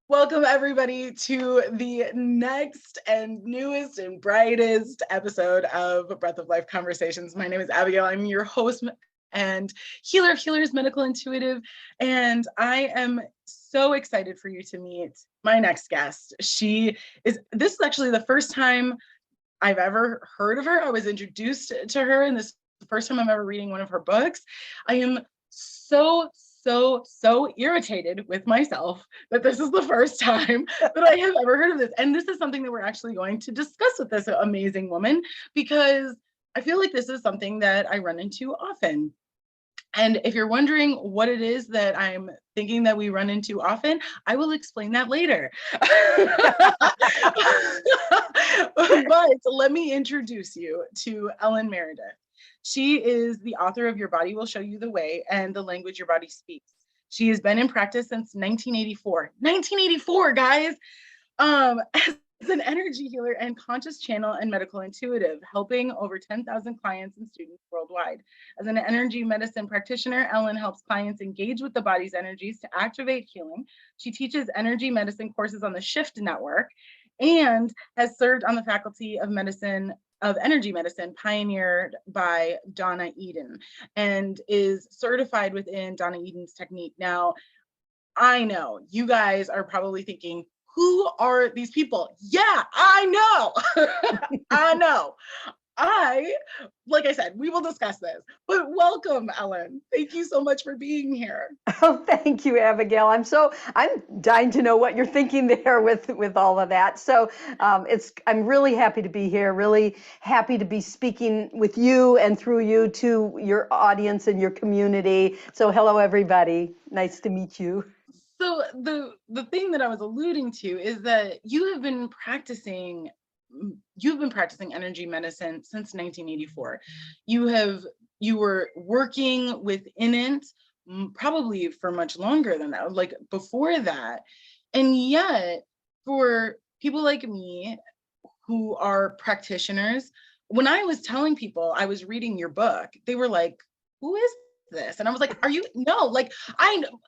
Welcome, everybody, to the next and newest and brightest episode of Breath of Life Conversations. My name is Abigail. I'm your host and healer of healers, medical intuitive, and I am so excited for you to meet my next guest. This is actually the first time I've ever heard of her. I was introduced to her, and this is the first time I'm ever reading one of her books. I am so irritated with myself that this is the first time that I have ever heard of this. And this is something that we're actually going to discuss with this amazing woman, because I feel like this is something that I run into often. And if you're wondering what it is that I'm thinking that we run into often, I will explain that later. But let me introduce you to Ellen Meredith. She is the author of Your Body Will Show You the Way and The Language Your Body Speaks. She has been in practice since 1984. 1984, guys! As an energy healer and conscious channel and medical intuitive, helping over 10,000 clients and students worldwide. As an energy medicine practitioner, Ellen helps clients engage with the body's energies to activate healing. She teaches energy medicine courses on the Shift Network and has served on the faculty of energy medicine pioneered by Donna Eden, and is certified within Donna Eden's technique. Now, I know you guys are probably thinking, who are these people? Yeah, I know. I know. Like I said, we will discuss this, but welcome, Ellen. Thank you so much for being here. Oh, thank you, Abigail. I'm dying to know what you're thinking there with all of that. So I'm really happy to be here, really happy to be speaking with you and through you to your audience and your community. So hello, everybody. Nice to meet you. So the thing that I was alluding to is that you've been practicing energy medicine since 1984. You were working within it probably for much longer than that, like before that. And yet, for people like me who are practitioners, when I was telling people I was reading your book, they were like, who is this? And I was like, are you? No, like, I know.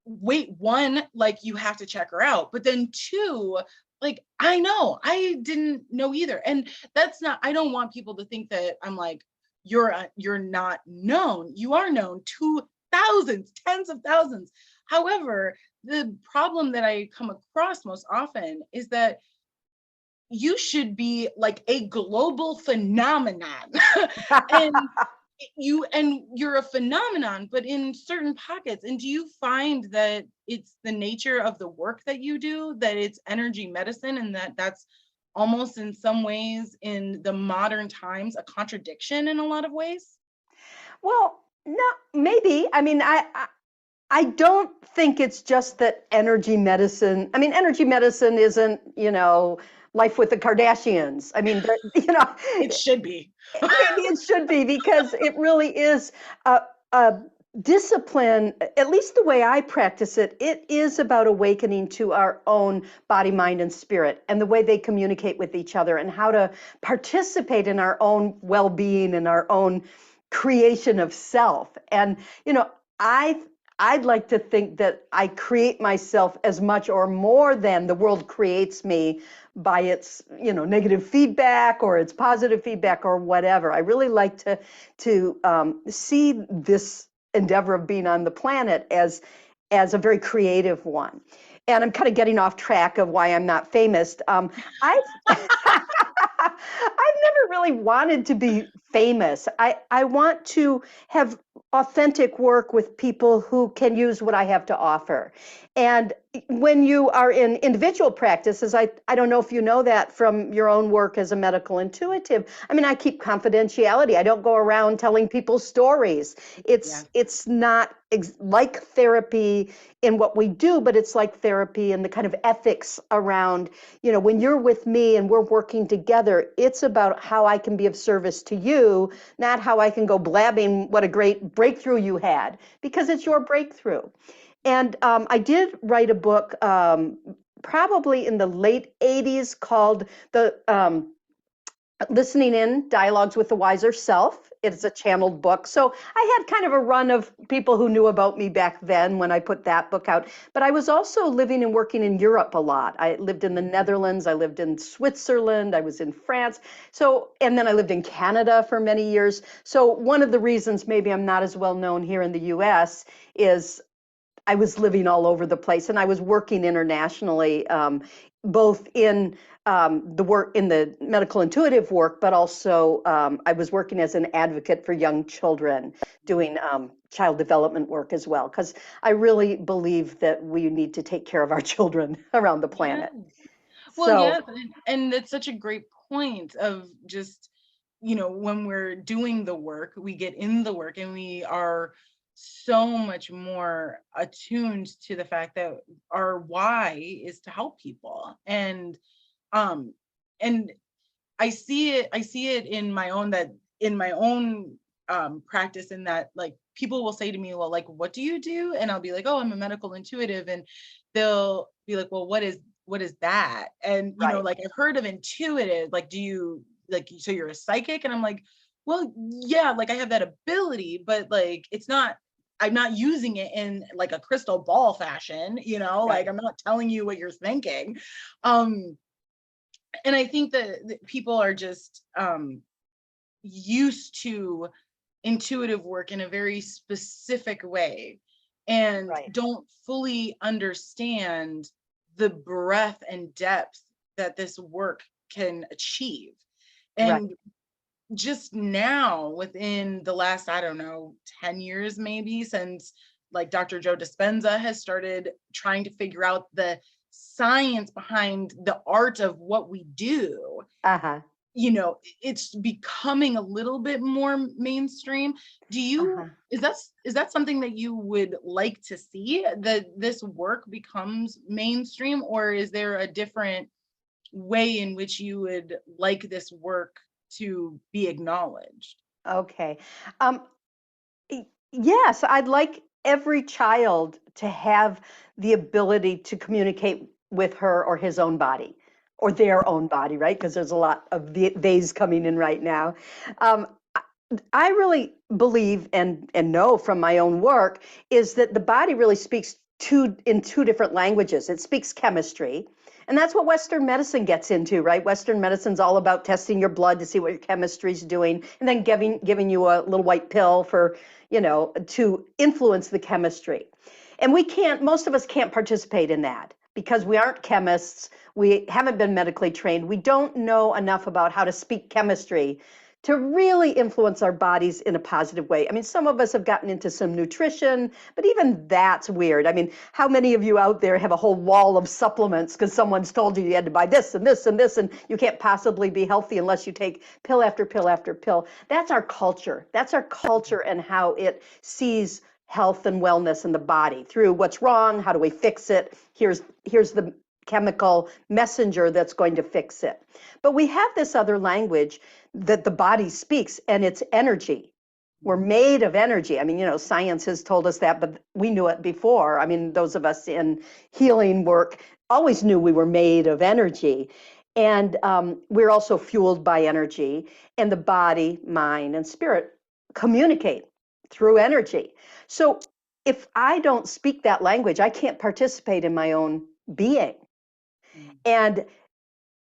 Wait, one, like, you have to check her out, but then two, like, I know, I didn't know either. And that's not, I don't want people to think that I'm like, you're not known. You are known to thousands, tens of thousands. However, the problem that I come across most often is that you should be like a global phenomenon. and you're a phenomenon, but in certain pockets. And do you find that it's the nature of the work that you do, that it's energy medicine, and that's almost in some ways in the modern times a contradiction in a lot of ways? Well, no, maybe. I mean, I don't think it's just that energy medicine. I mean, energy medicine isn't, life with the Kardashians. I mean, It should be. maybe it should be, because it really is a discipline. At least the way I practice it, it is about awakening to our own body, mind, and spirit, and the way they communicate with each other, and how to participate in our own well-being and our own creation of self. And I I'd like to think that I create myself as much or more than the world creates me by its, negative feedback or its positive feedback or whatever. I really like to see this endeavor of being on the planet as a very creative one. And I'm kind of getting off track of why I'm not famous. I've I've never really wanted to be famous. I want to have authentic work with people who can use what I have to offer. And when you are in individual practices, I don't know if you know that from your own work as a medical intuitive. I mean, I keep confidentiality. I don't go around telling people stories. It's not like therapy in what we do, but it's like therapy and the kind of ethics around, when you're with me and we're working together, it's about how I can be of service to you, not how I can go blabbing what a great breakthrough you had, because it's your breakthrough. And I did write a book probably in the late 80s called Listening in, Dialogues with the Wiser Self. It's a channeled book. So I had kind of a run of people who knew about me back then when I put that book out. But I was also living and working in Europe a lot. I lived in the Netherlands, I lived in Switzerland, I was in France. So, and then I lived in Canada for many years. So one of the reasons maybe I'm not as well known here in the US is I was living all over the place and I was working internationally, both in the work in the medical intuitive work, but also I was working as an advocate for young children, doing child development work as well, because I really believe that we need to take care of our children around the Yeah. planet. Well, So, yes, and it's such a great point of just, when we're doing the work, we get in the work and we are so much more attuned to the fact that our why is to help people. Um and I see it in my own practice, in that, like, people will say to me, well, like, what do you do? And I'll be like, oh, I'm a medical intuitive. And they'll be like, well, what is that? And right, like, I've heard of intuitive, like, do you, like, so you're a psychic? And I'm like, well, yeah, like, I have that ability, but, like, I'm not using it in, like, a crystal ball fashion, like, right. I'm not telling you what you're thinking. um and I think that people are just used to intuitive work in a very specific way, and Right, don't fully understand the breadth and depth that this work can achieve. right. And just now, within the last, I don't know, 10 years maybe, since, like, Dr. Joe Dispenza has started trying to figure out the science behind the art of what we do, Uh-huh. it's becoming a little bit more mainstream. Do you Uh-huh. is that something that you would like to see, that this work becomes mainstream, or is there a different way in which you would like this work to be acknowledged? Okay. Um, Yes, I'd like every child to have the ability to communicate with her or his own body or their own body, right? Because there's a lot of theys coming in right now. Um, I I really believe and know from my own work is that the body really speaks in two different languages. It speaks chemistry, and that's what Western medicine gets into, right? Western medicine's all about testing your blood to see what your chemistry's doing, and then giving you a little white pill for, to influence the chemistry. And we can't, most of us can't participate in that because we aren't chemists. We haven't been medically trained. We don't know enough about how to speak chemistry to really influence our bodies in a positive way. I mean, some of us have gotten into some nutrition, but even that's weird. I mean, how many of you out there have a whole wall of supplements because someone's told you you had to buy this and this and this, and you can't possibly be healthy unless you take pill after pill after pill? That's our culture. That's our culture and how it sees health and wellness in the body through what's wrong, how do we fix it? Here's the chemical messenger that's going to fix it. But we have this other language that the body speaks, and it's energy. We're made of energy. I mean, science has told us that, but we knew it before. I mean, those of us in healing work always knew we were made of energy. And we're also fueled by energy, and the body, mind, and spirit communicate through energy. So if I don't speak that language, I can't participate in my own being. Mhm. And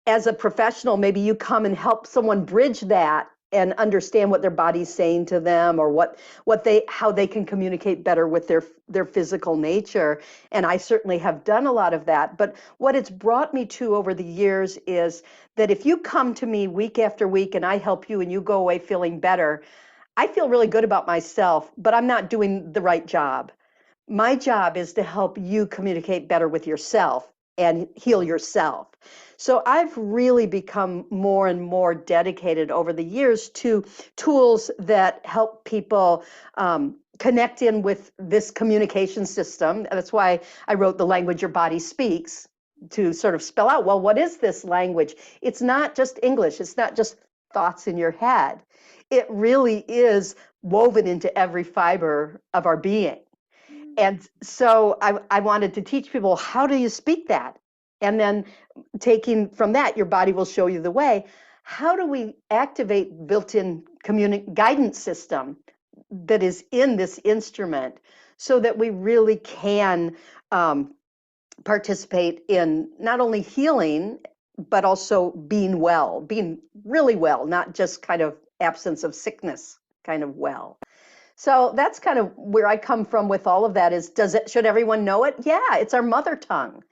as a professional, maybe you come and help someone bridge that and understand what their body's saying to them, or what they how they can communicate better with their physical nature. And I certainly have done a lot of that. But what it's brought me to over the years is that if you come to me week after week and I help you and you go away feeling better, I feel really good about myself, but I'm not doing the right job. My job is to help you communicate better with yourself and heal yourself. So I've really become more and more dedicated over the years to tools that help people connect in with this communication system. That's why I wrote The Language Your Body Speaks, to sort of spell out, well, what is this language? It's not just English, it's not just thoughts in your head. It really is woven into every fiber of our being. And so I wanted to teach people, how do you speak that? And then taking from that, your body will show you the way. how do we activate built-in guidance system that is in this instrument so that we really can participate in not only healing, but also being really well, not just kind of absence of sickness kind of well. So that's kind of where I come from with all of that is, should everyone know it? Yeah, it's our mother tongue.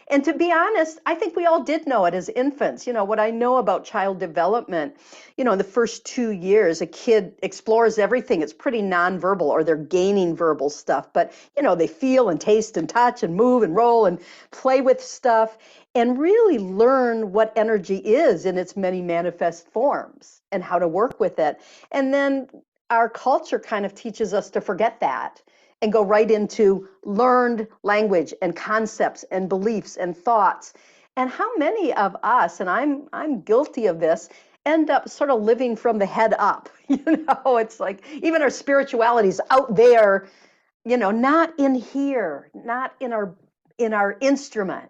And to be honest, I think we all did know it as infants. What I know about child development, in the first 2 years, a kid explores everything. It's pretty nonverbal, or they're gaining verbal stuff. But, they feel and taste and touch and move and roll and play with stuff and really learn what energy is in its many manifest forms and how to work with it. And then our culture kind of teaches us to forget that and go right into learned language and concepts and beliefs and thoughts. And how many of us, and I'm guilty of this, end up sort of living from the head up. It's like even our spirituality's out there, not in here, not in our instrument.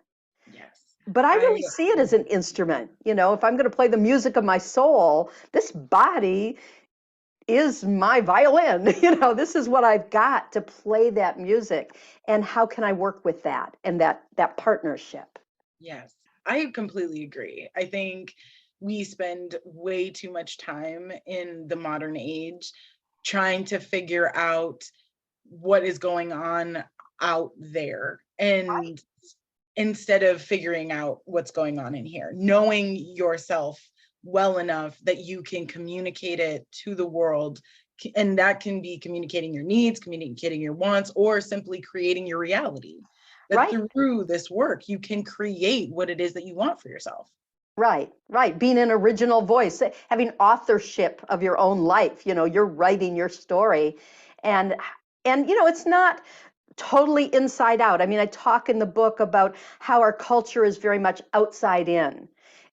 Yes. But I really see it as an instrument. If I'm going to play the music of my soul, this body is my violin. This is what I've got to play that music. And how can I work with that and that partnership? Yes, I completely agree. I think we spend way too much time in the modern age trying to figure out what is going on out there, and instead of figuring out what's going on in here, knowing yourself well enough that you can communicate it to the world. And that can be communicating your needs, communicating your wants, or simply creating your reality. That Right. through this work, you can create what it is that you want for yourself. Right. Being an original voice, having authorship of your own life. You're writing your story, and it's not totally inside out. I mean, I talk in the book about how our culture is very much outside in.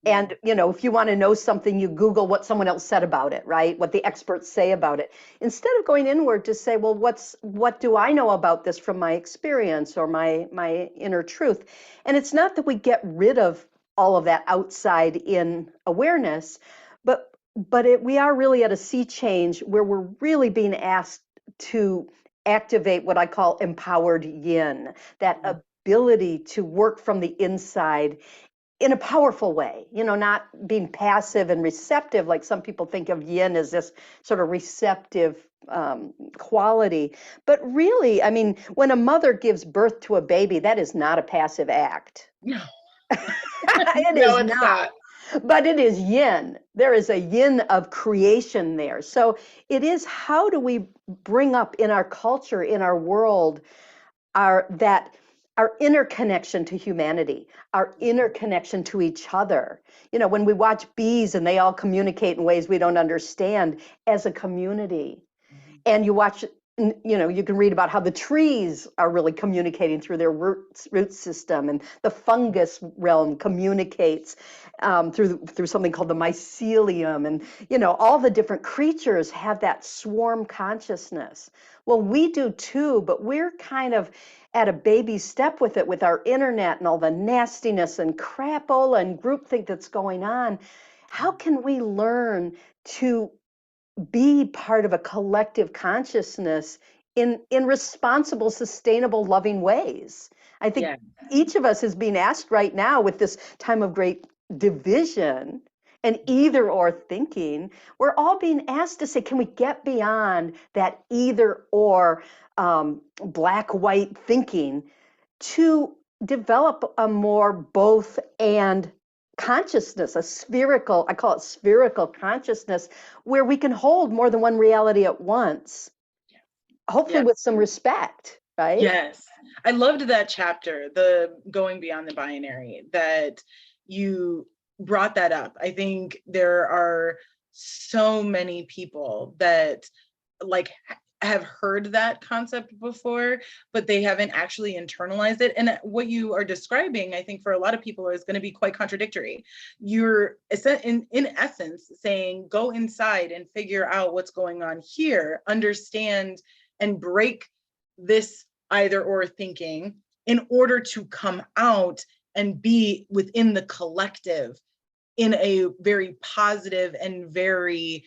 And, if you want to know something, you Google what someone else said about it, right? What the experts say about it. Instead of going inward to say, well, what do I know about this from my experience or my inner truth? And it's not that we get rid of all of that outside in awareness, but we are really at a sea change where we're really being asked to activate what I call empowered yin, that ability to work from the inside in a powerful way, not being passive and receptive, like some people think of yin as this sort of receptive quality. But really, I mean, when a mother gives birth to a baby, that is not a passive act. No. It No, is it's not. not. But it is yin. There is a yin of creation there. So it is, how do we bring up in our culture, in our world, our interconnection to humanity, our interconnection to each other. When we watch bees and they all communicate in ways we don't understand as a community, and you watch, you can read about how the trees are really communicating through their root system, and the fungus realm communicates through something called the mycelium, and all the different creatures have that swarm consciousness. Well, we do too, but we're kind of at a baby step with it, with our internet and all the nastiness and crapola and groupthink that's going on. How can we learn to be part of a collective consciousness in responsible, sustainable, loving ways? I think Yeah. each of us is being asked right now, with this time of great division and either or thinking, we're all being asked to say, can we get beyond that either or black white thinking to develop a more both and consciousness, a spherical, I call it spherical consciousness, where we can hold more than one reality at once, hopefully Yeah. with some respect, right? Yes. I loved that chapter, the going beyond the binary, that you brought that up. I think there are so many people that like have heard that concept before, but they haven't actually internalized it. And what you are describing, I think for a lot of people is going to be quite contradictory. You're in essence saying, go inside and figure out what's going on here, understand and break this either or thinking in order to come out and be within the collective in a very positive and very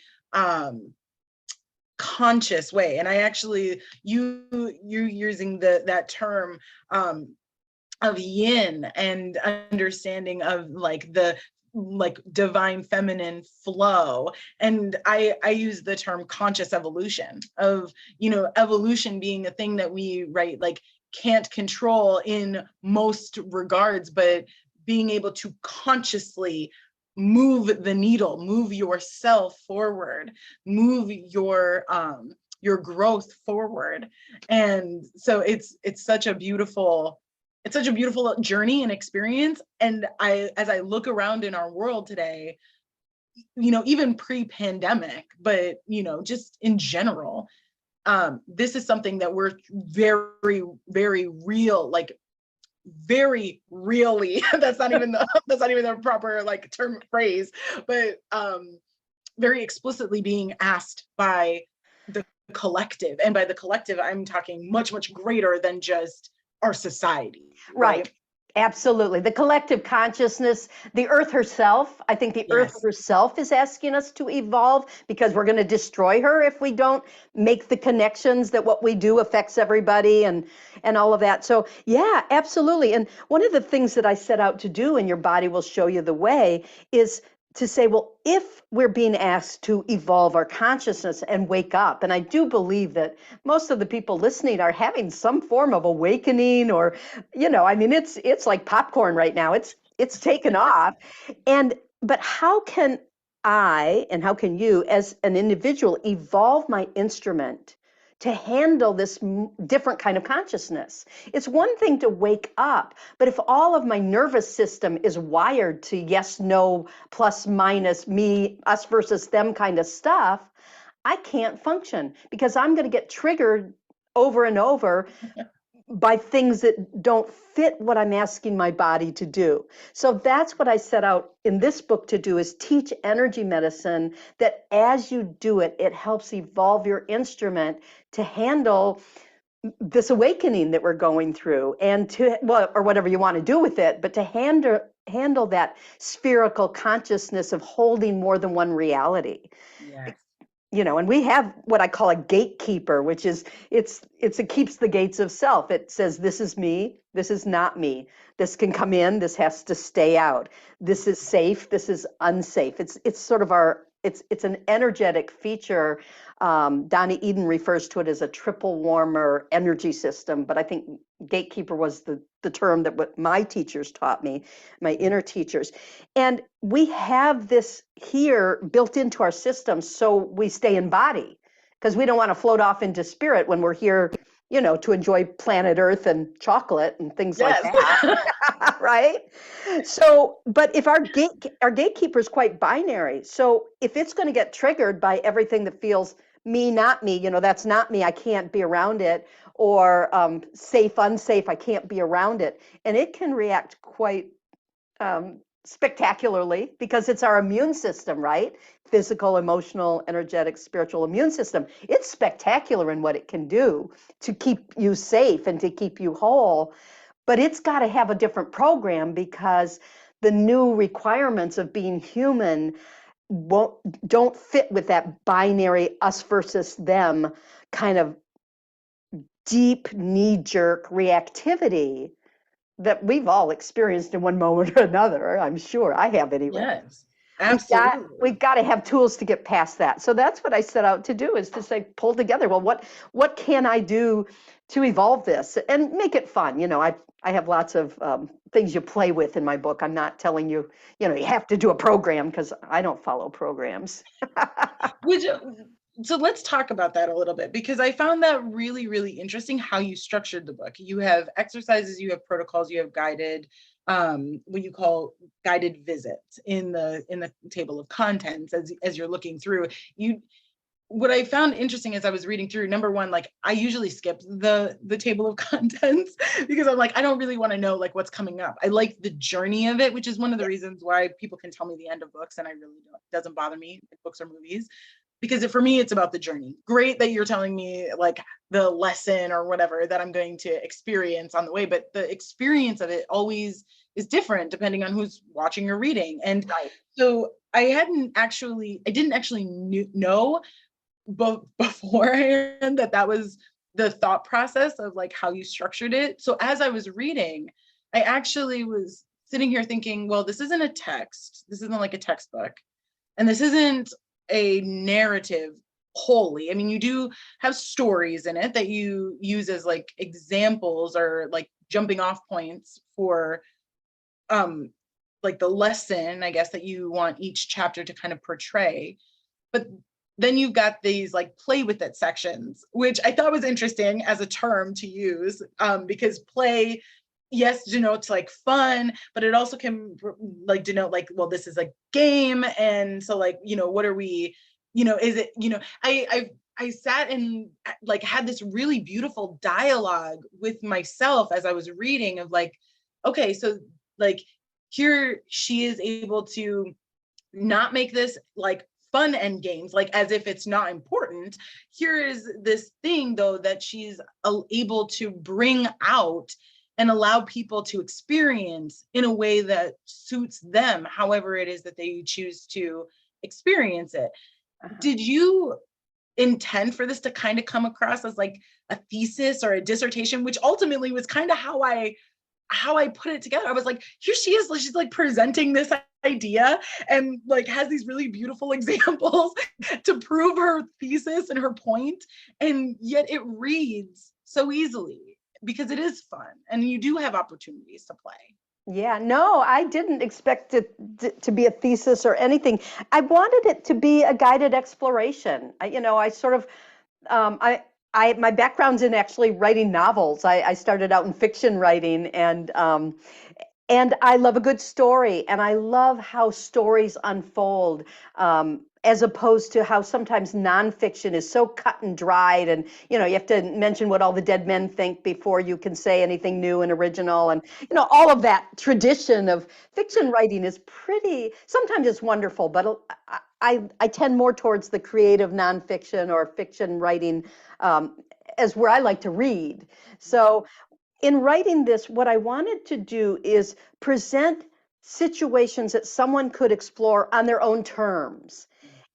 conscious way. And I actually, you're using that term of yin and understanding of like the divine feminine flow. And I use the term conscious evolution of, evolution being a thing that we, right, like can't control in most regards, but being able to consciously move the needle, move yourself forward, move your growth forward. And so it's such a beautiful journey and experience. And as I look around in our world today, even pre-pandemic, but just in general, this is something that we're very, very real, like very really, that's not even the proper like term phrase, but very explicitly being asked by the collective. And by the collective, I'm talking much, much greater than just our society. Right. Absolutely. The collective consciousness, the earth herself, I think the earth Yes. herself is asking us to evolve, because we're going to destroy her if we don't make the connections that what we do affects everybody and all of that. So yeah, absolutely. And one of the things that I set out to do, and Your Body Will Show You the Way, is to say, well, if we're being asked to evolve our consciousness and wake up, and I do believe that most of the people listening are having some form of awakening, or, I mean, it's like popcorn right now. It's taken off. But how can I, and how can you as an individual, evolve my instrument to handle this different kind of consciousness? It's one thing to wake up, but if all of my nervous system is wired to yes, no, plus, minus, me, us versus them kind of stuff, I can't function, because I'm going to get triggered over and over by things that don't fit what I'm asking my body to do. So that's what I set out in this book to do, is teach energy medicine, that as you do it, it helps evolve your instrument to handle this awakening that we're going through, and to, well, or whatever you want to do with it, but to handle that spherical consciousness of holding more than one reality. Yes. And we have what I call a gatekeeper, which is it keeps the gates of self. It says, this is me, this is not me. This can come in, this has to stay out. This is safe, this is unsafe. It's sort of it's an energetic feature. Donna Eden refers to it as a triple warmer energy system, but I think gatekeeper was the term that what my teachers taught me, my inner teachers. And we have this here built into our system, so we stay in body, because we don't want to float off into spirit when we're here, to enjoy planet Earth and chocolate and things like that. Right? So, but if our gatekeeper is quite binary, so if it's going to get triggered by everything that feels me, not me, that's not me, I can't be around it, or safe, unsafe, I can't be around it, and it can react quite spectacularly, because it's our immune system, right? Physical, emotional, energetic, spiritual immune system. It's spectacular in what it can do to keep you safe and to keep you whole. But it's got to have a different program, because the new requirements of being human don't fit with that binary us versus them kind of deep knee-jerk reactivity that we've all experienced in one moment or another. I'm sure I have, anyway. Yes, absolutely. We've got to have tools to get past that. So that's what I set out to do, is to say, pull together, well, what can I do to evolve this and make it fun? I have lots of things you play with in my book. I'm not telling you, you have to do a program, because I don't follow programs. So let's talk about that a little bit, because I found that really, really interesting how you structured the book. You have exercises, you have protocols, you have guided, what you call guided visits in the table of contents as you're looking through. What I found interesting as I was reading through, number one, like I usually skip the table of contents because I'm like, I don't really want to know like what's coming up. I like the journey of it, which is one of the reasons why people can tell me the end of books and I really don't, it doesn't bother me, like books or movies, because for me, it's about the journey. Great that you're telling me like the lesson or whatever that I'm going to experience on the way, but the experience of it always is different depending on who's watching or reading. And Right. So I didn't actually know beforehand that that was the thought process of like how you structured it. So as I was reading, I actually was sitting here thinking, well, this isn't a text. This isn't like a textbook. And this isn't a narrative wholly. I mean, you do have stories in it that you use as like examples or like jumping off points for um like the lesson, I guess, that you want each chapter to kind of portray. But then you've got these like play with it sections, which I thought was interesting as a term to use, because play, yes, denotes like fun, but it also can like denote like, well, this is a game. And so like, what are we, is it, I sat and like had this really beautiful dialogue with myself as I was reading of like, okay, so like here she is able to not make this like fun end games, like as if it's not important. Here is this thing though that she's able to bring out and allow people to experience in a way that suits them, however it is that they choose to experience it. Uh-huh. Did you intend for this to kind of come across as like a thesis or a dissertation, which ultimately was kind of how I put it together? I was like, here she is, she's like presenting this idea and like has these really beautiful examples to prove her thesis and her point, and yet it reads so easily because it is fun and you do have opportunities to play. Yeah, no, I didn't expect it to be a thesis or anything. I wanted it to be a guided exploration. I sort of, um, I, my background's in actually writing novels. I started out in fiction writing, and I love a good story, and I love how stories unfold, as opposed to how sometimes nonfiction is so cut and dried, and you have to mention what all the dead men think before you can say anything new and original, and all of that tradition of fiction writing is pretty. Sometimes it's wonderful, but I tend more towards the creative nonfiction or fiction writing, as where I like to read. So in writing this, what I wanted to do is present situations that someone could explore on their own terms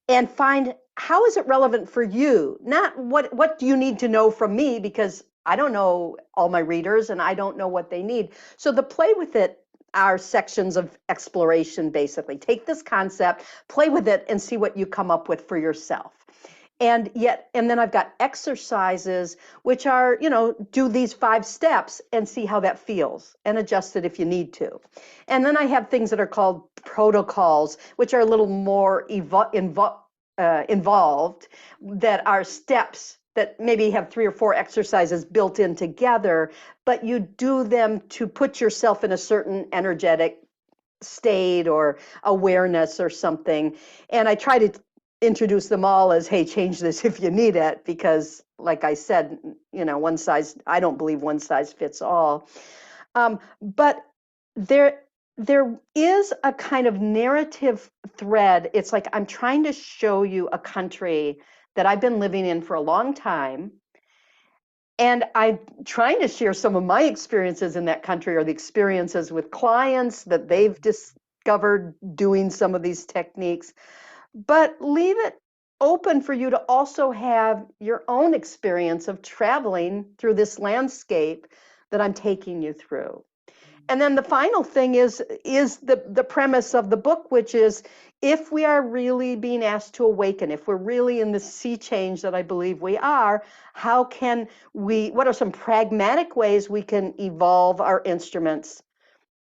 and find how is it relevant for you? Not what do you need to know from me, because I don't know all my readers and I don't know what they need. So the play with it are sections of exploration. Basically take this concept, play with it, and see what you come up with for yourself. And then I've got exercises, which are, do these 5 steps and see how that feels and adjust it if you need to. And then I have things that are called protocols, which are a little more involved, that are steps that maybe have 3 or 4 exercises built in together, but you do them to put yourself in a certain energetic state or awareness or something. And I try to introduce them all as, hey, change this if you need it, because like I said, I don't believe one size fits all. But there is a kind of narrative thread. It's like I'm trying to show you a country that I've been living in for a long time, and I'm trying to share some of my experiences in that country, or the experiences with clients that they've discovered doing some of these techniques, but leave it open for you to also have your own experience of traveling through this landscape that I'm taking you through. And then the final thing is the premise of the book, which is, if we are really being asked to awaken, if we're really in the sea change that I believe we are, how can what are some pragmatic ways we can evolve our instruments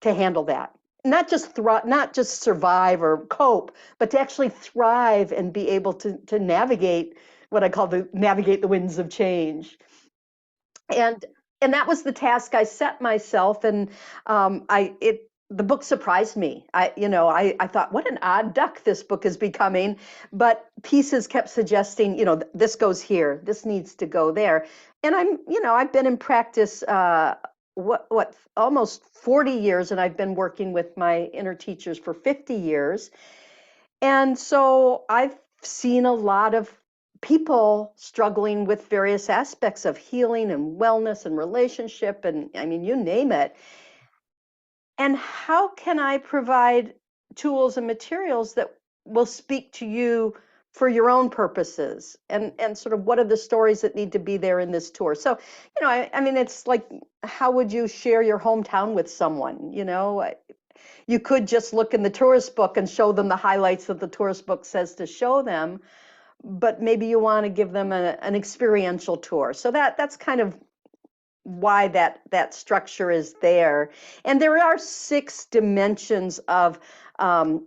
to handle that? Not just survive or cope, but to actually thrive and be able to navigate what I call navigate the winds of change. And that was the task I set myself, and the book surprised me. I thought, what an odd duck this book is becoming, but pieces kept suggesting, this goes here, this needs to go there. And I've been in practice almost 40 years, and I've been working with my inner teachers for 50 years. And so I've seen a lot of people struggling with various aspects of healing and wellness and relationship, and I mean, you name it. And how can I provide tools and materials that will speak to you for your own purposes, and sort of what are the stories that need to be there in this tour. So, I mean, it's like, how would you share your hometown with someone? You could just look in the tourist book and show them the highlights that the tourist book says to show them, but maybe you want to give them an experiential tour. So that's kind of why that structure is there. And there are 6 dimensions of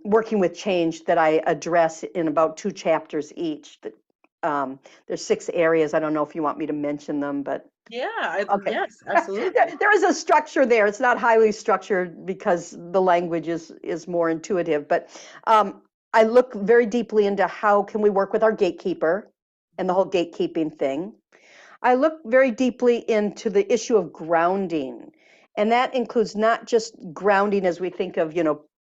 working with change that I address in about 2 chapters each. There's 6 areas. I don't know if you want me to mention them, but Yeah, okay. yes, absolutely. There is a structure there. It's not highly structured because the language is more intuitive, but I look very deeply into how can we work with our gatekeeper and the whole gatekeeping thing. I look very deeply into the issue of grounding, and that includes not just grounding as we think of,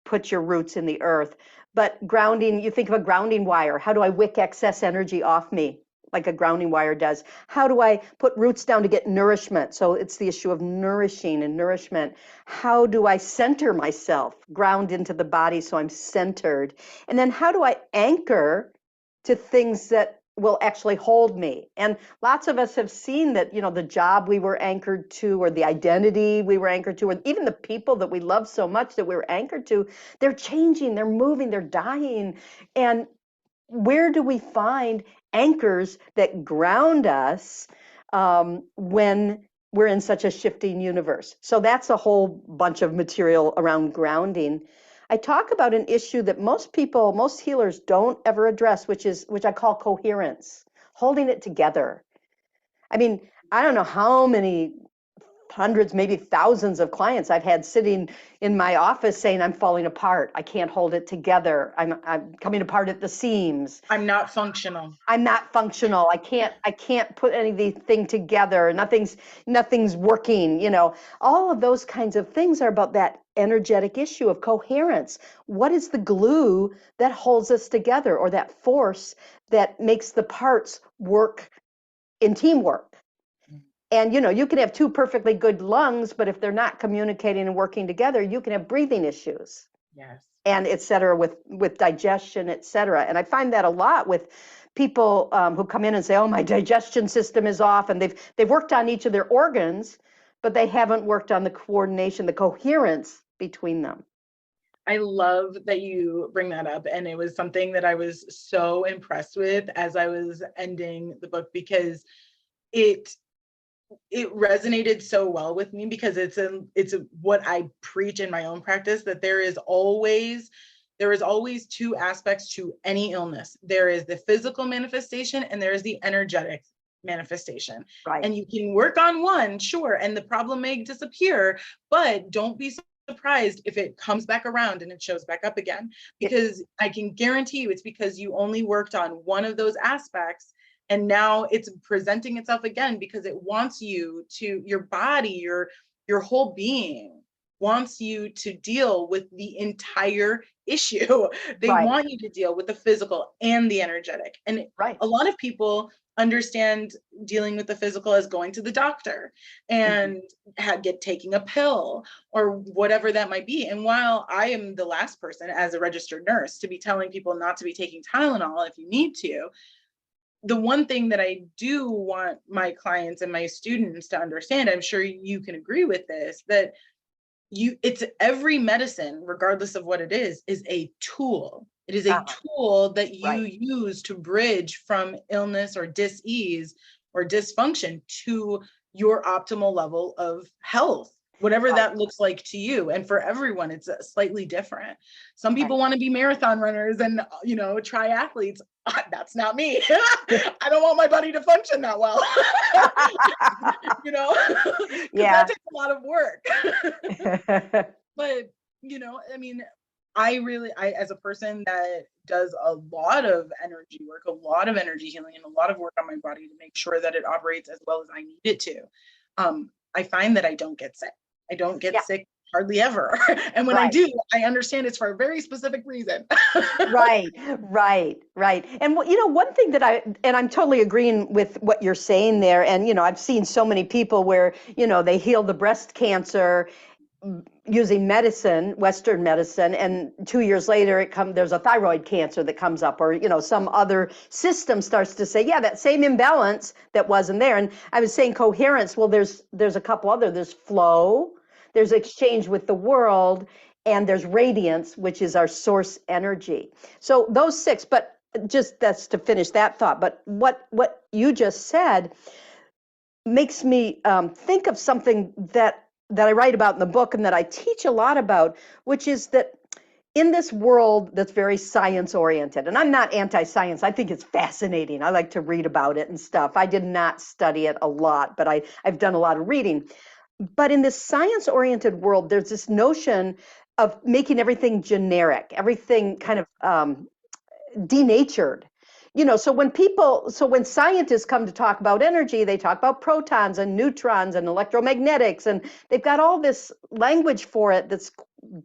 put your roots in the earth, but grounding, you think of a grounding wire. How do I wick excess energy off me like a grounding wire does? How do I put roots down to get nourishment? So it's the issue of nourishing and nourishment. How do I center myself, ground into the body so I'm centered? And then how do I anchor to things that will actually hold me? And lots of us have seen that, the job we were anchored to, or the identity we were anchored to, or even the people that we love so much that we were anchored to, they're changing, they're moving, they're dying. And where do we find anchors that ground us when we're in such a shifting universe? So that's a whole bunch of material around grounding. I talk about an issue that most healers don't ever address, which I call coherence, holding it together. I mean, I don't know how many hundreds, maybe thousands of clients I've had sitting in my office saying, I'm falling apart. I can't hold it together. I'm coming apart at the seams. I'm not functional. I'm not functional. I can't put anything together. Nothing's working, All of those kinds of things are about that energetic issue of coherence. What is the glue that holds us together, or that force that makes the parts work in teamwork? And you can have 2 perfectly good lungs, but if they're not communicating and working together, you can have breathing issues, Yes. and et cetera, with digestion, et cetera. And I find that a lot with people who come in and say, oh, my digestion system is off, and they've worked on each of their organs, but they haven't worked on the coordination, the coherence between them. I love that you bring that up. And it was something that I was so impressed with as I was ending the book, because it resonated so well with me, because it's what I preach in my own practice, that there is always 2 aspects to any illness. There is the physical manifestation, and there is the energetic manifestation. Right. And you can work on one, sure, and the problem may disappear, but don't be surprised if it comes back around and it shows back up again, because I can guarantee you it's because you only worked on one of those aspects, and now it's presenting itself again, because it wants you to, your body, your whole being wants you to deal with the entire issue. They Right. want you to deal with the physical and the energetic. And Right. a lot of people understand dealing with the physical as going to the doctor and taking a pill or whatever that might be. And while I am the last person as a registered nurse to be telling people not to be taking Tylenol if you need to, the one thing that I do want my clients and my students to understand, I'm sure you can agree with this, that it's every medicine, regardless of what it is a tool. It is a tool that you Right. use to bridge from illness or dis-ease or dysfunction to your optimal level of health, whatever Right. that looks like to you. And for everyone, it's slightly different. Some people Right. want to be marathon runners and, triathletes. That's not me. I don't want my body to function that well, because Yeah. that takes a lot of work. But, I mean, I, as a person that does a lot of energy work, a lot of energy healing, and a lot of work on my body to make sure that it operates as well as I need it to, I find that I don't get sick. I don't get Yeah. sick hardly ever. And when I Right. do, I understand it's for a very specific reason. Right, right. And one thing that I'm totally agreeing with what you're saying there. And I've seen so many people where they heal the breast cancer using medicine, Western medicine, and 2 years later there's a thyroid cancer that comes up, or some other system starts to say, yeah, that same imbalance that wasn't there. And I was saying coherence. Well, there's a couple other. There's flow, there's exchange with the world, and there's radiance, which is our source energy. So those six. But just that's to finish that thought. But what you just said makes me think of something that I write about in the book and that I teach a lot about, which is that in this world that's very science oriented, and I'm not anti-science, I think it's fascinating. I like to read about it and stuff. I did not study it a lot, but I've done a lot of reading. But in this science oriented world, there's this notion of making everything generic, everything kind of denatured. So when scientists come to talk about energy, they talk about protons and neutrons and electromagnetics, and they've got all this language for it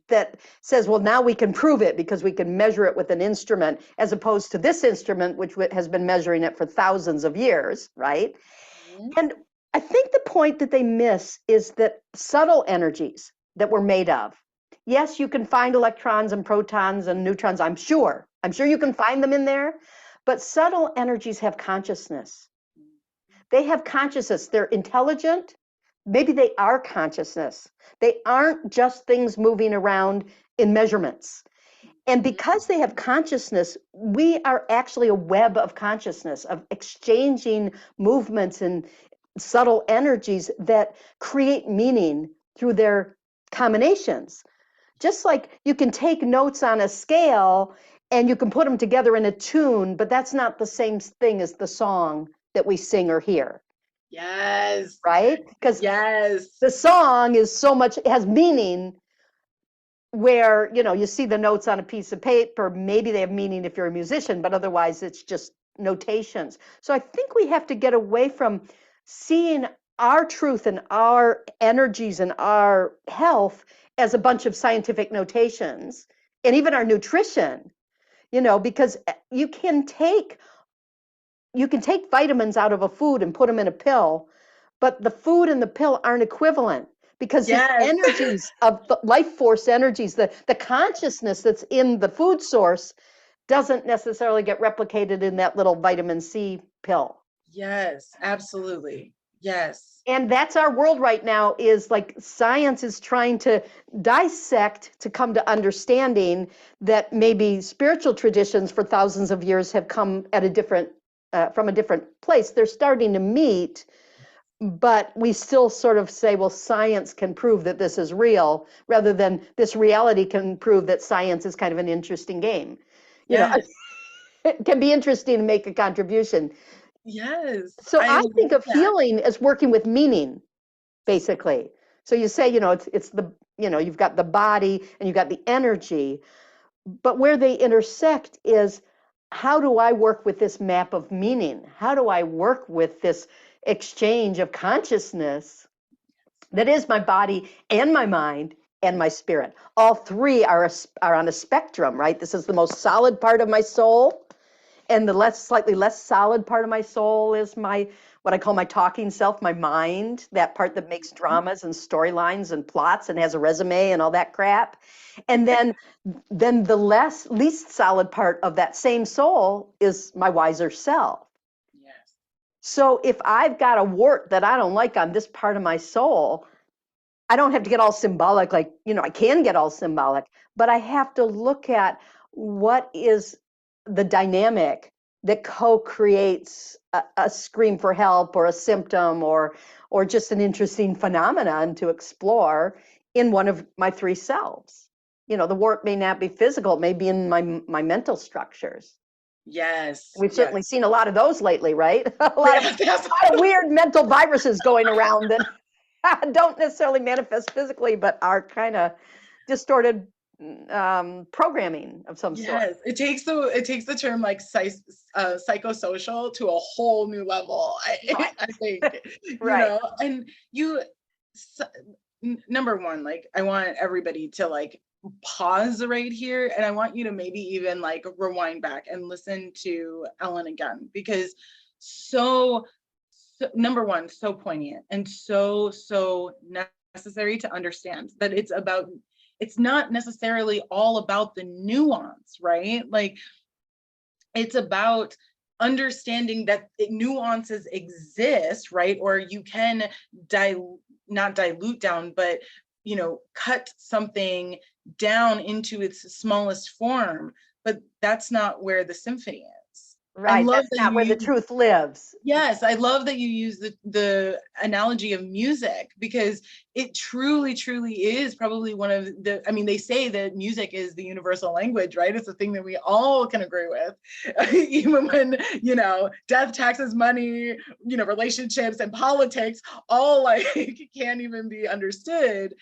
that says, well, now we can prove it because we can measure it with an instrument, as opposed to this instrument, which has been measuring it for thousands of years, right? Mhm. And I think the point that they miss is that subtle energies that we're made of. Yes, you can find electrons and protons and neutrons, I'm sure. I'm sure you can find them in there. But subtle energies have consciousness. They have consciousness. They're intelligent. Maybe they are consciousness. They aren't just things moving around in measurements. And because they have consciousness, we are actually a web of consciousness, of exchanging movements and subtle energies that create meaning through their combinations. Just like you can take notes on a scale and you can put them together in a tune, but that's not the same thing as the song that we sing or hear, Yes. right? Because Yes. the song is so much, it has meaning, where you see the notes on a piece of paper, maybe they have meaning if you're a musician, but otherwise it's just notations. So I think we have to get away from seeing our truth and our energies and our health as a bunch of scientific notations, and even our nutrition, because you can take vitamins out of a food and put them in a pill, but the food and the pill aren't equivalent, because the Yes. energies of the life force energies, the consciousness that's in the food source doesn't necessarily get replicated in that little vitamin C pill. Yes, absolutely. Yes. And that's our world right now, is like science is trying to dissect to come to understanding that maybe spiritual traditions for thousands of years have come at a different from a different place. They're starting to meet, but we still sort of say, well, science can prove that this is real, rather than this reality can prove that science is kind of an interesting game. You know, Yes. it can be interesting to make a contribution. Yes. So I I think love of that. healing as working with meaning, basically. So you say, it's the, you've got the body and you've got the energy, but where they intersect is, how do I work with this map of meaning? How do I work with this exchange of consciousness that is my body and my mind and my spirit? All three are on a spectrum, right? This is the most solid part of my soul, and the slightly less solid part of my soul is what I call my talking self, my mind, that part that makes dramas and storylines and plots and has a resume and all that crap. And then the least solid part of that same soul is my wiser self. Yes. So if I've got a wart that I don't like on this part of my soul, I don't have to get all symbolic, like, I can get all symbolic, but I have to look at what is the dynamic that co-creates a scream for help, or a symptom, or just an interesting phenomenon to explore in one of my three selves. The wart may not be physical, it may be in my mental structures. Yes. We've Yes. certainly seen a lot of those lately, right? a lot of Yes. Yes. weird mental viruses going around that don't necessarily manifest physically, but are kind of distorted programming of some sort. Yes. It takes the term like psychosocial to a whole new level. Right, I think, right. and s- number one, like I want everybody to like pause right here, and I want you to maybe even like rewind back and listen to Ellen again, because so, number one, so poignant and so necessary to understand, that it's not necessarily all about the nuance, right? Like, it's about understanding that nuances exist, right? Or you can not dilute down, but cut something down into its smallest form. But that's not where the symphony is. I Right. love That's that not where the you truth lives. Yes, I love that you use the analogy of music, because it truly, truly is probably one of the, I mean, they say that music is the universal language, right? It's a thing that we all can agree with. Even when, death, taxes, money, relationships and politics all like can't even be understood.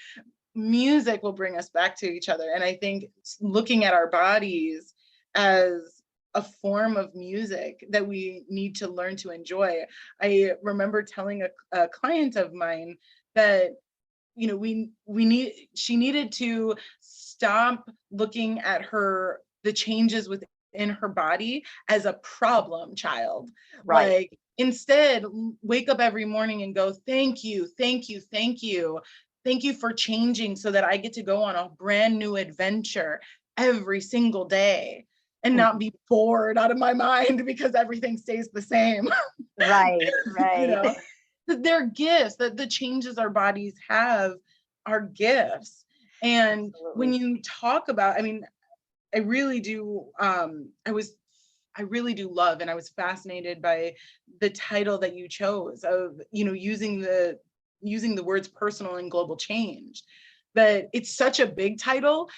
Music will bring us back to each other. And I think looking at our bodies as a form of music that we need to learn to enjoy. I remember telling a client of mine that she needed to stop looking at the changes within her body as a problem child. Right. Like, instead, wake up every morning and go, thank you, thank you, thank you. Thank you for changing so that I get to go on a brand new adventure every single day and not be bored out of my mind because everything stays the same. Right, you right. know, they're gifts, that the changes our bodies have are gifts. And when Absolutely. you talk about, I mean, I really do, I really do love, and I was fascinated by the title that you chose of, using the words personal and global change. But it's such a big title.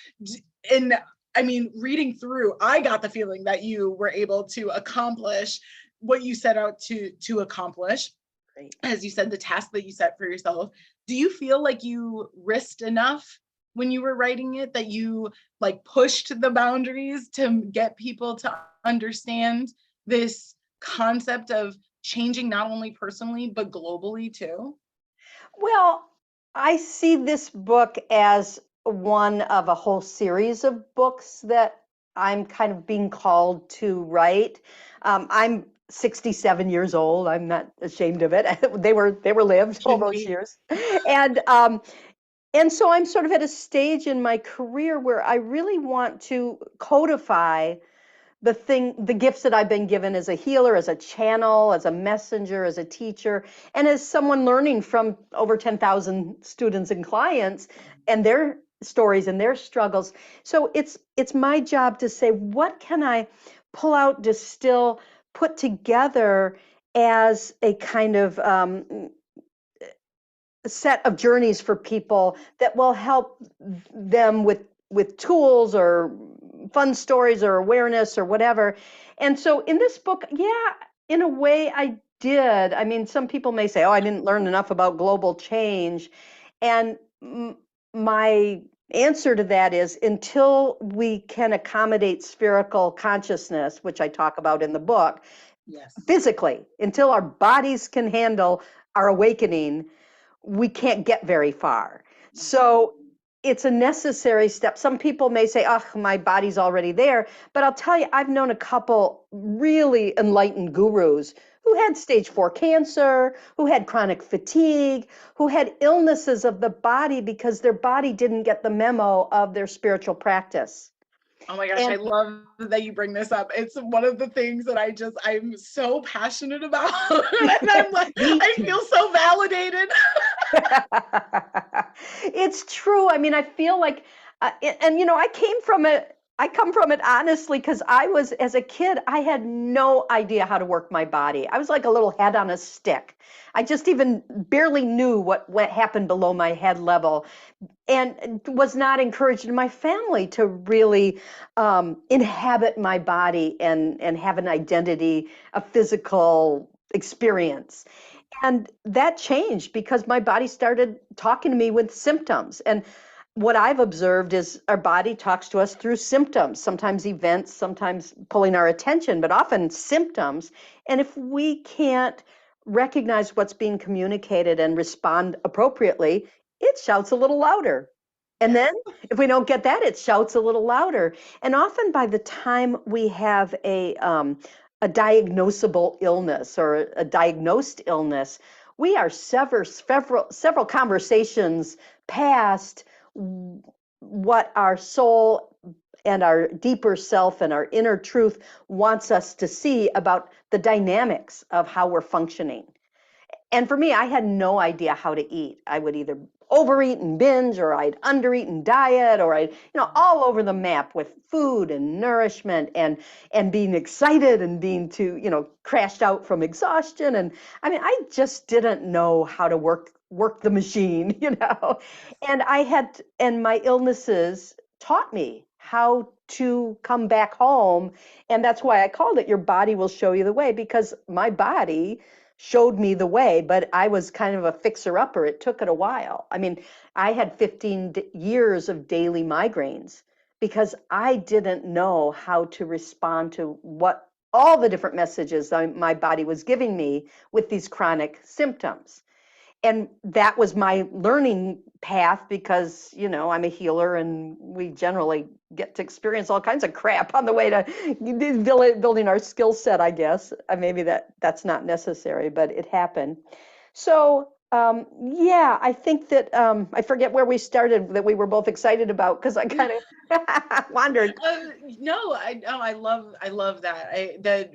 And I mean, reading through, I got the feeling that you were able to accomplish what you set out to accomplish. Great. As you said, the task that you set for yourself. Do you feel like you risked enough when you were writing it, that you like pushed the boundaries to get people to understand this concept of changing, not only personally but globally too? Well, I see this book as one of a whole series of books that I'm kind of being called to write. I'm 67 years old. I'm not ashamed of it. They were lived all Shouldn't those be. years, and um, and so I'm sort of at a stage in my career where I really want to codify the gifts that I've been given as a healer, as a channel, as a messenger, as a teacher, and as someone learning from over 10,000 students and clients and their stories and their struggles. So it's my job to say, what can I pull out, distill, put together as a kind of set of journeys for people that will help them with tools or fun stories or awareness or whatever. And so in this book, yeah, in a way I did. I mean, some people may say, "Oh, I didn't learn enough about global change." And my answer to that is, until we can accommodate spherical consciousness, which I talk about in the book, Yes. physically, until our bodies can handle our awakening, we can't get very far. So it's a necessary step. Some people may say, oh, my body's already there. But I'll tell you, I've known a couple really enlightened gurus who had stage 4 cancer, who had chronic fatigue, who had illnesses of the body because their body didn't get the memo of their spiritual practice. Oh my gosh, I And love that you bring this up. It's one of the things that I'm so passionate about. And I'm like, me I too. feel so validated. It's true. I mean, I feel like, and I come from it honestly, because I was, as a kid, I had no idea how to work my body. I was like a little head on a stick. I just even barely knew what happened below my head level, and was not encouraged in my family to really inhabit my body and have an identity, a physical experience. And that changed because my body started talking to me with symptoms. And what I've observed is our body talks to us through symptoms, sometimes events, sometimes pulling our attention, but often symptoms. And if we can't recognize what's being communicated and respond appropriately, it shouts a little louder. And then Yes. if we don't get that, it shouts a little louder. And often by the time we have a diagnosable illness or a diagnosed illness, we are several conversations past what our soul and our deeper self and our inner truth wants us to see about the dynamics of how we're functioning. And for me, I had no idea how to eat. I would either overeat and binge, or I'd undereat and diet, or I'd, all over the map with food and nourishment, and being excited and being too, crashed out from exhaustion. And I mean, I just didn't know how to work the machine, and my illnesses taught me how to come back home. And that's why I called it Your Body Will Show You the Way, because my body showed me the way, but I was kind of a fixer-upper. It took it a while. I mean, I had 15 years of daily migraines because I didn't know how to respond to what all the different messages my body was giving me with these chronic symptoms. And that was my learning path because, I'm a healer, and we generally get to experience all kinds of crap on the way to building our skill set, I guess. Maybe that's not necessary, but it happened. So, yeah, I think that I forget where we started that we were both excited about, because I kind of wandered. No, I love that. That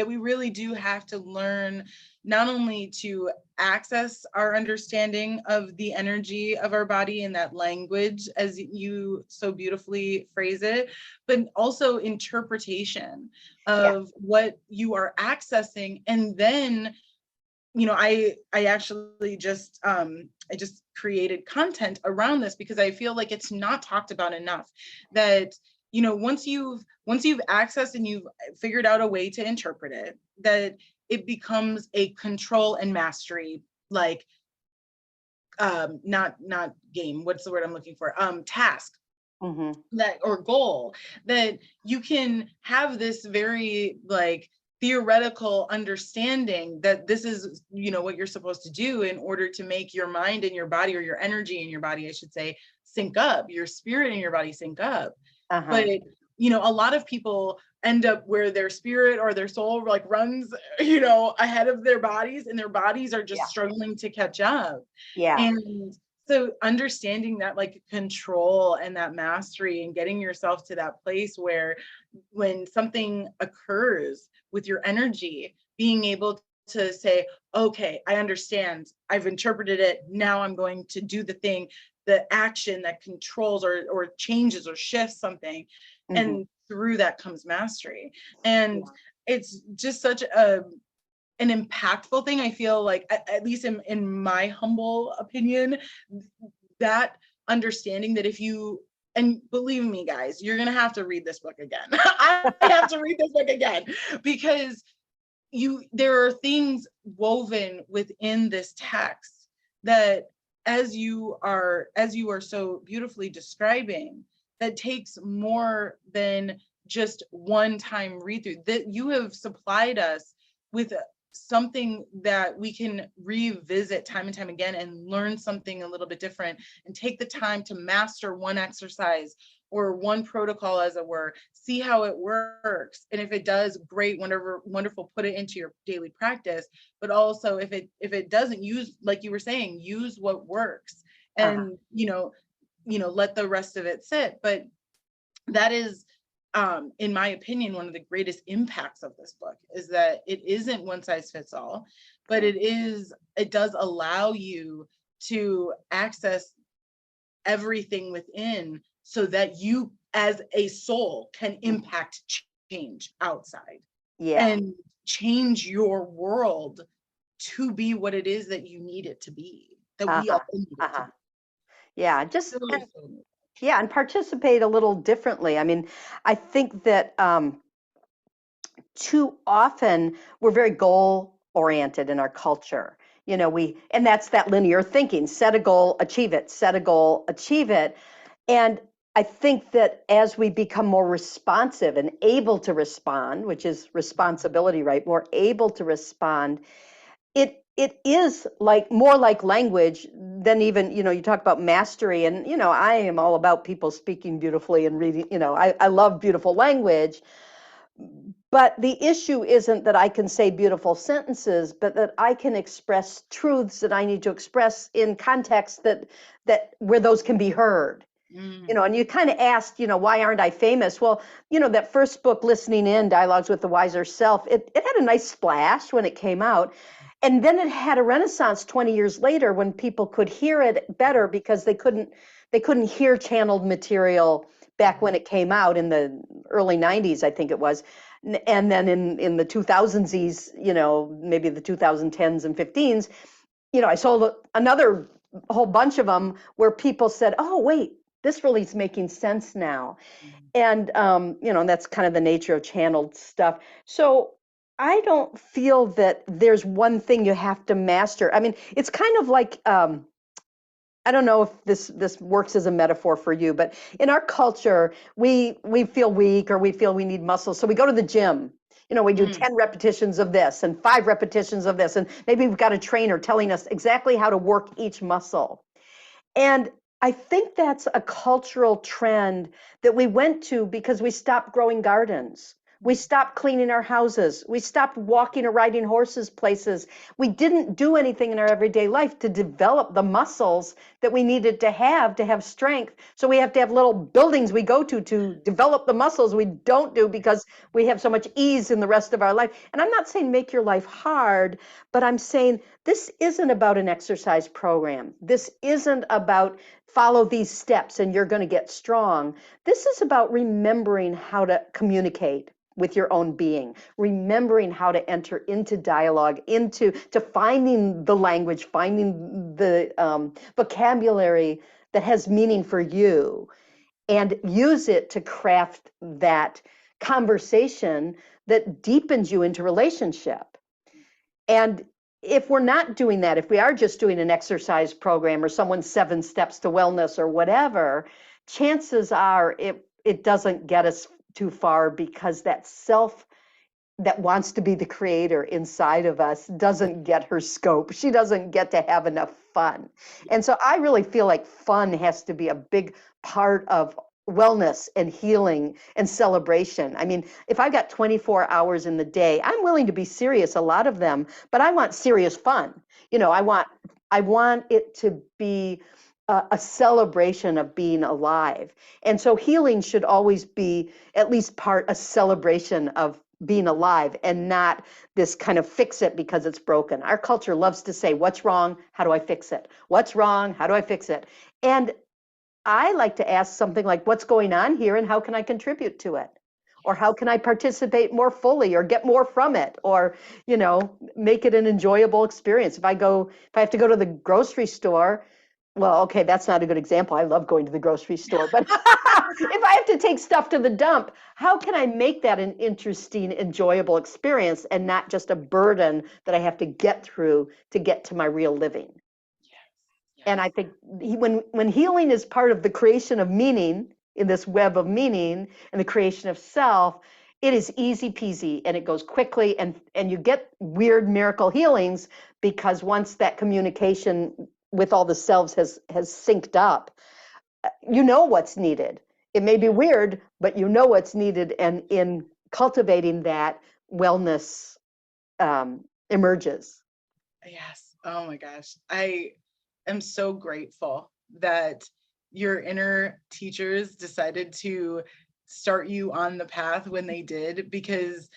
we really do have to learn not only to access our understanding of the energy of our body in that language, as you so beautifully phrase it, but also interpretation Yeah. of what you are accessing. And then, I actually just I just created content around this because I feel like it's not talked about enough. That once you've accessed and you've figured out a way to interpret it, that it becomes a control and mastery, like not game, what's the word I'm looking for, task, Mm-hmm. that, or goal, that you can have this very like theoretical understanding that this is what you're supposed to do in order to make your mind and your body, or your energy in your body, I should say, sync up, your spirit in your body sync up. Uh-huh. But a lot of people end up where their spirit or their soul like runs ahead of their bodies, and their bodies are just Yeah. struggling to catch up. Yeah. And so understanding that like control and that mastery, and getting yourself to that place where when something occurs with your energy, being able to say, okay, I understand, I've interpreted it, now I'm going to do the action that controls or changes or shifts something. Mm-hmm. And through that comes mastery. And Yeah. it's just such an impactful thing. I feel like, at least in my humble opinion, that understanding that if you, and believe me guys, you're gonna have to read this book again. I have to read this book again, because there are things woven within this text that, as you are so beautifully describing, that takes more than just one time read through, that you have supplied us with something that we can revisit time and time again and learn something a little bit different, and take the time to master one exercise or one protocol, as it were, see how it works. And if it does, great, wonderful, put it into your daily practice. But also if it doesn't, use, like you were saying, use what works, Uh-huh. and let the rest of it sit. But that is, in my opinion, one of the greatest impacts of this book, is that it isn't one size fits all, but it does allow you to access everything within, so that you as a soul can impact change outside, Yeah. and change your world to be what it is that you need it to be, that we Uh-huh. all need it to Uh-huh. be. Yeah. So, Yeah, and participate a little differently. I mean, I think that too often we're very goal oriented in our culture. And that's that linear thinking: set a goal, achieve it, set a goal, achieve it. And I think that as we become more responsive and able to respond, which is responsibility, right? More able to respond, it is like more like language than even, you talk about mastery. And I am all about people speaking beautifully and reading. I love beautiful language, But the issue isn't that I can say beautiful sentences, but that I can express truths that I need to express in context that where those can be heard. Mm, And you kind of asked, why aren't I famous? Well, that first book, Listening In, Dialogues with the Wiser Self, it had a nice splash when it came out. And then it had a renaissance 20 years later when people could hear it better because they couldn't hear channeled material back when it came out in the early 90s, I think it was. And then in the 2000s, maybe the 2010s and 15s, I sold another whole bunch of them where people said, oh, wait, this really is making sense now. mm, And, that's kind of the nature of channeled stuff. So I don't feel that there's one thing you have to master. I mean, it's kind of like, I don't know if this works as a metaphor for you, but in our culture, we feel weak or we feel we need muscles. So we go to the gym. We do mm, 10 repetitions of this and 5 repetitions of this. And maybe we've got a trainer telling us exactly how to work each muscle. And I think that's a cultural trend that we went to because we stopped growing gardens. We mm. stopped cleaning our houses. We stopped walking or riding horses places. We didn't do anything in our everyday life to develop the muscles that we needed to have strength. So we have to have little buildings we go to develop the muscles we don't do because we have so much ease in the rest of our life. And I'm not saying make your life hard, but I'm saying this isn't about an exercise program. This isn't about follow these steps and you're going to get strong. This is about remembering how to communicate with your own being, remembering how to enter into dialogue, into to finding the language, finding the vocabulary that has meaning for you, and use it to craft that conversation that deepens you into relationship. And if we're not doing that, if we are just doing an exercise program or someone's 7 steps to wellness or whatever, chances are it doesn't get us too far because that self that wants to be the creator inside of us doesn't get her scope. She doesn't get to have enough fun. And so I really feel like fun has to be a big part of wellness and healing and celebration. I mean, if I've got 24 hours in the day, I'm willing to be serious a lot of them, but I want serious fun. I want it to be a celebration of being alive. And so healing should always be at least part a celebration of being alive and not this kind of fix it because it's broken. Our culture loves to say, what's wrong? How do I fix it? What's wrong? How do I fix it? And I like to ask something like, what's going on here and how can I contribute to it? Or how can I participate more fully or get more from it? Or, make it an enjoyable experience. If I have to go to the grocery store, well, okay, that's not a good example. I love going to the grocery store, but if I have to take stuff to the dump, how can I make that an interesting, enjoyable experience and not just a burden that I have to get through to get to my real living? Yes, And I yes. think when healing is part of the creation of meaning in this web of meaning and the creation of self, it is easy peasy and it goes quickly and you get weird miracle healings because once that communication with all the selves has synced up, you know what's needed. It may be Yeah. weird, but you know what's needed, and in cultivating that, wellness emerges. Yes. Oh my gosh. I am so grateful that your inner teachers decided to start you on the path when they did, because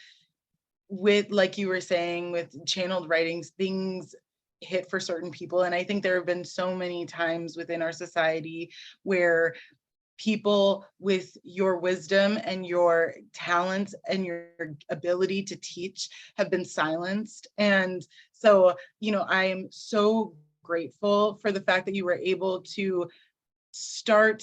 with, like you were saying, with channeled writings, things hit for certain people. And I think there have been so many times within our society where people with your wisdom and your talents and your ability to teach have been silenced. And so, I am so grateful for the fact that you were able to start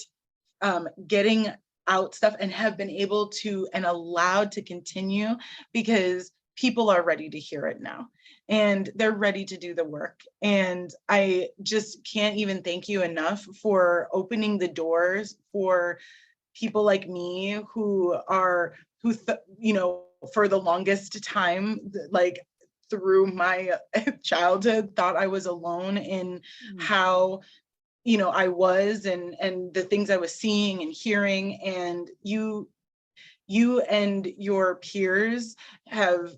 getting out stuff and have been able to and allowed to continue, because people are ready to hear it now and they're ready to do the work. And I just can't even thank you enough for opening the doors for people like me for the longest time, like through my childhood, thought I was alone in Mm. how I was, and the things I was seeing and hearing. And you and your peers have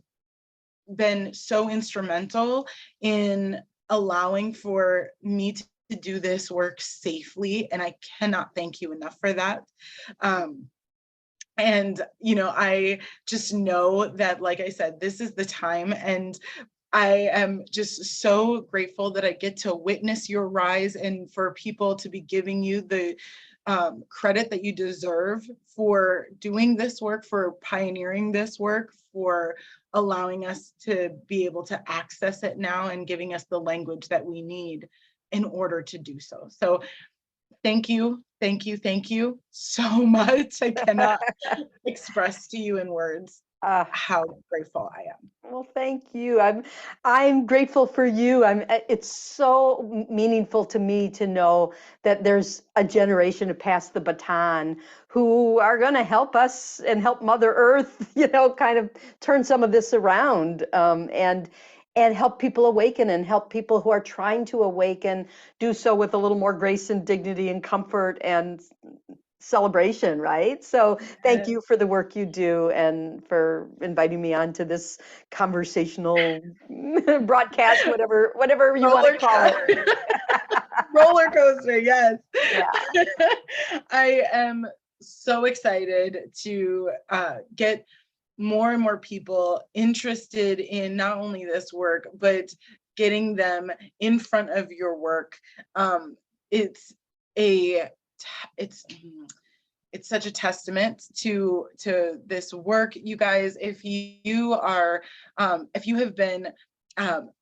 been so instrumental in allowing for me to do this work safely, and I cannot thank you enough for that. And I just know that, like I said, this is the time, and I am just so grateful that I get to witness your rise, and for people to be giving you the credit that you deserve for doing this work, for pioneering this work, for allowing us to be able to access it now and giving us the language that we need in order to do so. So thank you, thank you, thank you so much. I cannot express to you in words Uh, how grateful I am. well, thank you. I'm grateful for you. It's so meaningful to me to know that there's a generation to pass the baton who are going to help us and help Mother Earth, kind of turn some of this around, and help people awaken, and help people who are trying to awaken do so with a little more grace and dignity and comfort and celebration, right? So thank you for the work you do and for inviting me on to this conversational broadcast, whatever you want to call it. Roller coaster, yes. Yeah. I am so excited to get more and more people interested in not only this work, but getting them in front of your work. It's a it's it's such a testament to this work, you guys. If you are if you have been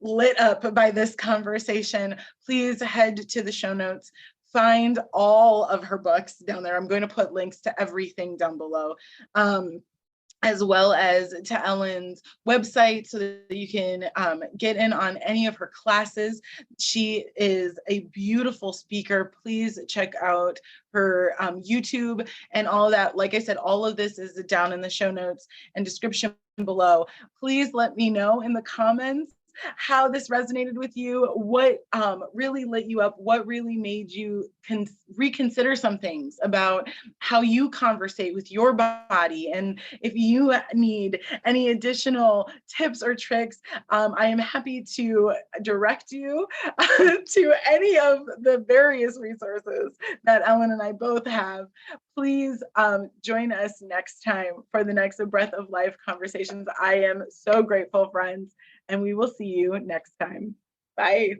lit up by this conversation, please head to the show notes, find all of her books down there. I'm going to put links to everything down below, as well as to Ellen's website, so that you can get in on any of her classes. She is a beautiful speaker. Please check out her YouTube and all that. Like I said, all of this is down in the show notes and description below. Please let me know in the comments how this resonated with you, what really lit you up, what really made you reconsider some things about how you conversate with your body. And if you need any additional tips or tricks, I am happy to direct you to any of the various resources that Ellen and I both have. Please join us next time for the next Breath of Life conversations. I am so grateful, friends, and we will see you next time. Bye.